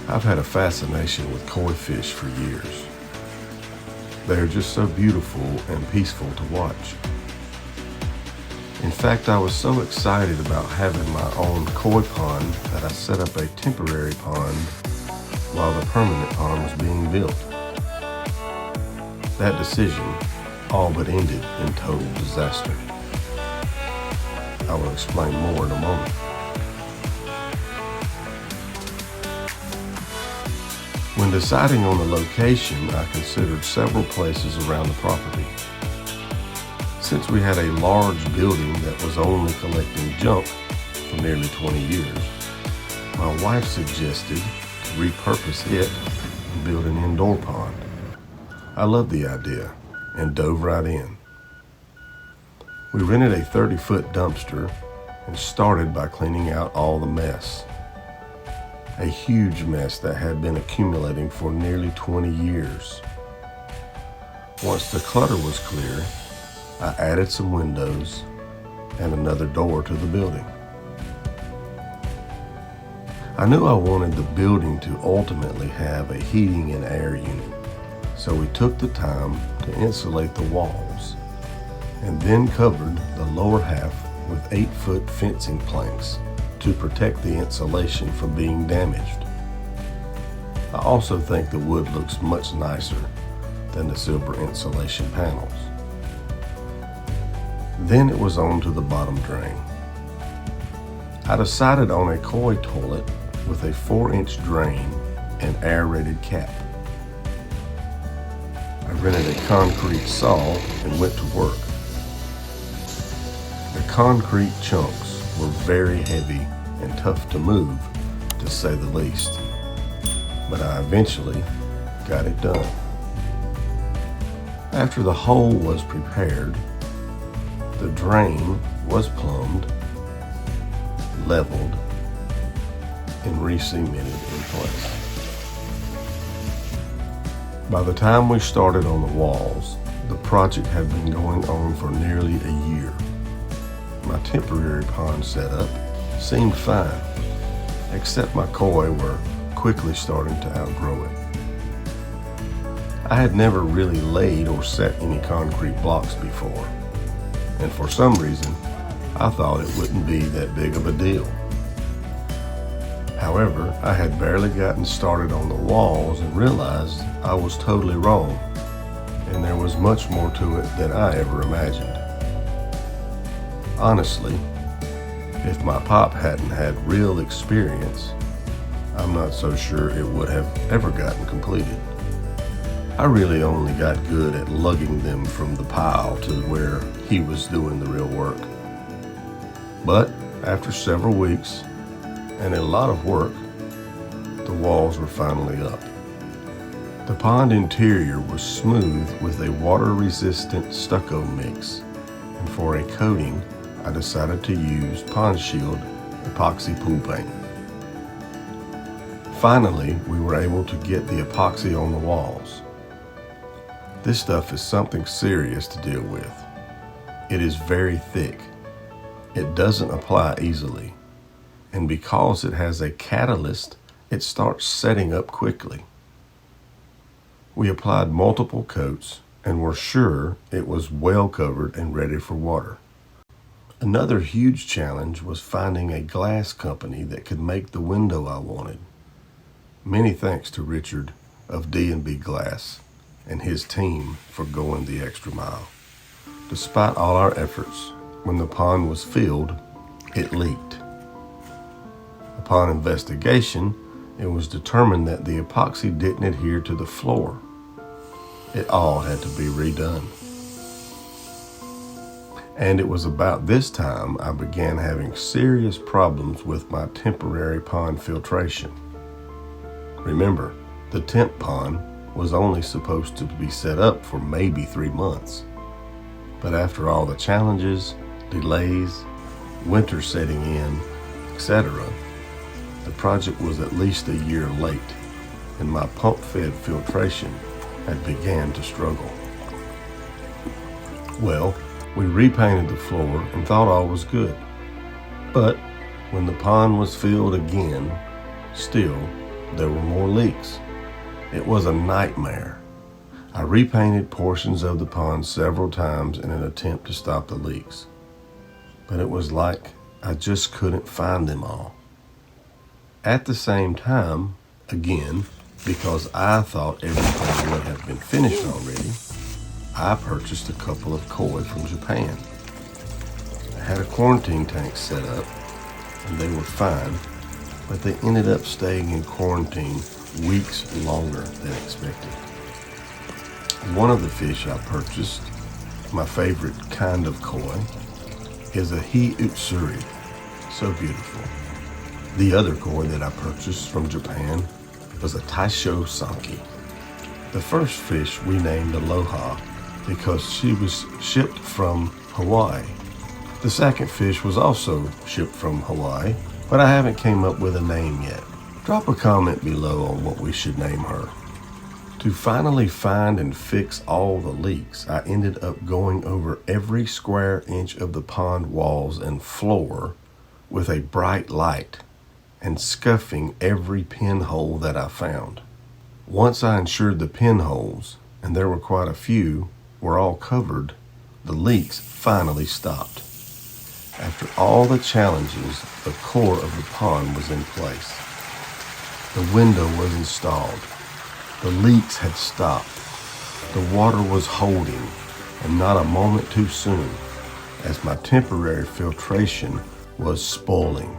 I've had a fascination with koi fish for years. They are just so beautiful and peaceful to watch. In fact, I was so excited about having my own koi pond that I set up a temporary pond while the permanent pond was being built. That decision all but ended in total disaster. I will explain more in a moment. When deciding on the location, I considered several places around the property. Since we had a large building that was only collecting junk for nearly 20 years, my wife suggested to repurpose it and build an indoor pond. I loved the idea and dove right in. We rented a 30-foot dumpster and started by cleaning out all the mess. A huge mess that had been accumulating for nearly 20 years. Once the clutter was clear, I added some windows and another door to the building. I knew I wanted the building to ultimately have a heating and air unit, so we took the time to insulate the walls and then covered the lower half with 8-foot fencing planks to protect the insulation from being damaged. I also think the wood looks much nicer than the silver insulation panels. Then it was on to the bottom drain. I decided on a koi toilet with a 4-inch drain and aerated cap. I rented a concrete saw and went to work. The concrete chunks were very heavy and tough to move, to say the least, but I eventually got it done. After the hole was prepared, the drain was plumbed, leveled, and re-cemented in place. By the time we started on the walls, the project had been going on for nearly a year. My temporary pond setup seemed fine, except my koi were quickly starting to outgrow it. I had never really laid or set any concrete blocks before, and for some reason, I thought it wouldn't be that big of a deal. However, I had barely gotten started on the walls and realized I was totally wrong, and there was much more to it than I ever imagined. Honestly, if my pop hadn't had real experience, I'm not so sure it would have ever gotten completed. I really only got good at lugging them from the pile to where he was doing the real work. But after several weeks and a lot of work, the walls were finally up. The pond interior was smooth with a water-resistant stucco mix, and for a coating, I decided to use Pond Shield epoxy pool paint. Finally, we were able to get the epoxy on the walls. This stuff is something serious to deal with. It is very thick. It doesn't apply easily, and because it has a catalyst, it starts setting up quickly. We applied multiple coats and were sure it was well covered and ready for water. Another huge challenge was finding a glass company that could make the window I wanted. Many thanks to Richard of D&B Glass and his team for going the extra mile. Despite all our efforts, when the pond was filled, it leaked. Upon investigation, it was determined that the epoxy didn't adhere to the floor. It all had to be redone. And it was about this time I began having serious problems with my temporary pond filtration. Remember, the temp pond was only supposed to be set up for maybe 3 months. But after all the challenges, delays, winter setting in, etc., the project was at least a year late, and my pump-fed filtration had began to struggle. Well, we repainted the floor and thought all was good. But when the pond was filled again, still, there were more leaks. It was a nightmare. I repainted portions of the pond several times in an attempt to stop the leaks, but it was like I just couldn't find them all. At the same time, again, because I thought everything would have been finished already, I purchased a couple of koi from Japan. I had a quarantine tank set up, and they were fine, but they ended up staying in quarantine weeks longer than expected. One of the fish I purchased, my favorite kind of koi, is a Hi Utsuri, so beautiful. The other koi that I purchased from Japan was a Taisho Sanki. The first fish we named Aloha because she was shipped from Hawaii. The second fish was also shipped from Hawaii, but I haven't came up with a name yet. Drop a comment below on what we should name her. To finally find and fix all the leaks, I ended up going over every square inch of the pond walls and floor with a bright light and scuffing every pinhole that I found. Once I ensured the pinholes, and there were quite a few, were all covered, the leaks finally stopped. After all the challenges, the core of the pond was in place. The window was installed. The leaks had stopped. The water was holding, and not a moment too soon, as my temporary filtration was spoiling.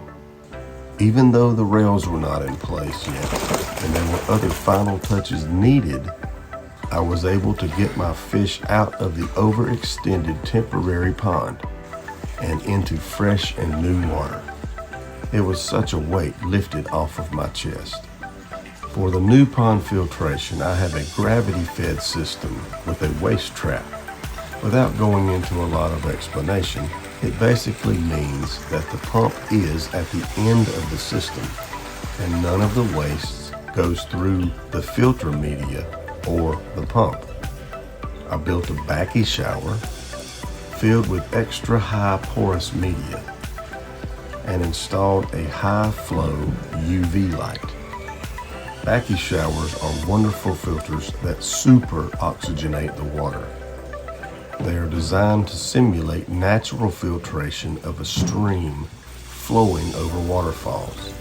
Even though the rails were not in place yet, and there were other final touches needed, I was able to get my fish out of the overextended temporary pond and into fresh and new water. It was such a weight lifted off of my chest. For the new pond filtration, I have a gravity-fed system with a waste trap. Without going into a lot of explanation, it basically means that the pump is at the end of the system and none of the waste goes through the filter media or the pump. I built a backy shower filled with extra high porous media and installed a high flow UV light. Backy showers are wonderful filters that super oxygenate the water. They are designed to simulate natural filtration of a stream flowing over waterfalls.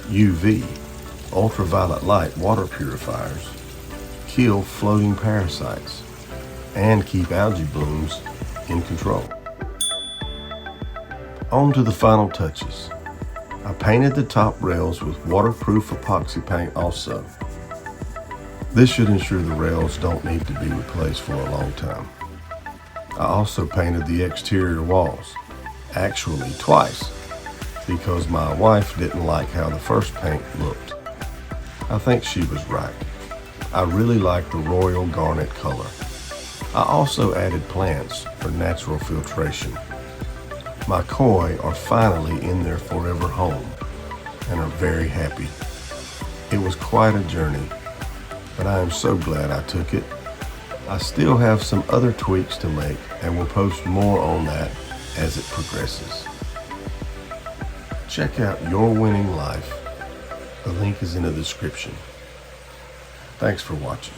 UV, ultraviolet light water purifiers, kill floating parasites and keep algae blooms in control. On to the final touches. I painted the top rails with waterproof epoxy paint also. This should ensure the rails don't need to be replaced for a long time. I also painted the exterior walls, actually twice, because my wife didn't like how the first paint looked. I think she was right. I really like the royal garnet color. I also added plants for natural filtration. My koi are finally in their forever home and are very happy. It was quite a journey, but I am so glad I took it. I still have some other tweaks to make and will post more on that as it progresses. Check out Your Winning Life. The link is in the description. Thanks for watching.